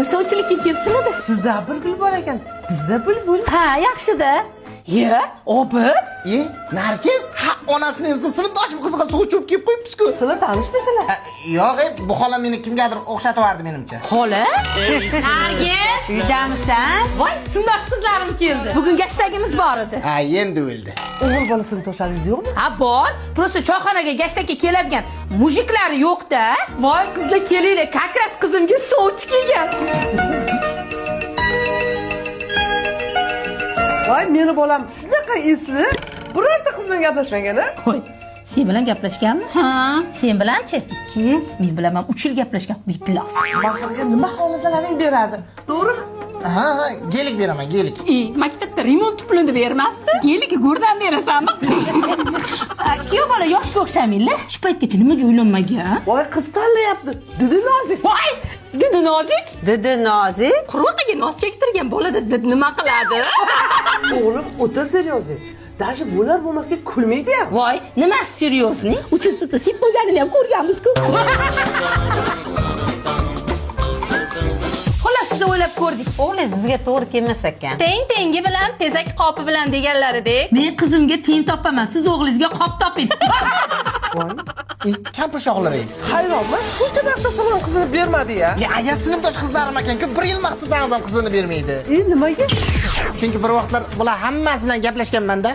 Sovchilikka kelibsizlar-da. Sizda bulbul bor ekan, bizda bulbul. Ha, yaxshi-da. Ye, Obid. Nargiz? Ha, onasining o'zi sinfdoshim qiziga suv cho'p kelib qo'yibsiz-ku. Sizlar tanishmaysizlar? Yo'q, bu xola meni kimgadir o'xshatib yubordi menimcha. Xola? Nargiz, uydamisan? Voy, sindosh qizlarim keldi. Bugun gashtagimiz bor edi. Ha, endi o'ldi. O'g'il bolasini toshangiz yo'qmi? Ha, bor. Prosta choyxonaga gashtagga keladigan mujiklari yo'q-da. Voy, qizlar kelinglar. Kakras qizimga sovchi kelgan. Voy, meni bolam shunaqa esli. Birorta qiz bilan gaplashmagan-a? Qo'y. Sen bilan gaplashganmi? Ha. Sen bilan-chi? Keyin Men bilan ham 3 yil gaplashgan. Biplos. Baxirga nima xohlasalaring beradi. To'g'rimi? Ha, gelik beraman, gelik. Maktabda remont pulini bermasdi. Geligi go'rdan berasanmi? Kuyov bola yoshga o'xshaminglar. Shu paytgacha nimaga uylanmagan? Voy, qiz tanlayapti. Didi nozik. Voy, didi nozik. Didi nozik? Qurvoqaga nos chektirgan bolada did nima qiladi? O'g'lim o'ta seriozli. Даже bo'lar bo'lmasga kulmaydi ham. Voy, nima seriozli? Uchinchi sip qo'yganini ham ko'rganmiz-ku. Xolos, siz o'ylab ko'rdik. O'g'lingiz bizga to'g'ri kelmas ekan. Tengi bilan tezak qopi bilan deganlaridek. Men qizimga teng topaman, siz o'g'lingizga qop toping. Voy, Kampirshoqlaring. hayronman, shuncha maqtasa ham qizini bermadi-ya. Aya sinfdosh qizlarim ekan-ku, 1 yil maqtasangiz ham qizini bermaydi. Nimaga? Chunki bir vaqtlar bular hammasi bilan gaplashganman-da.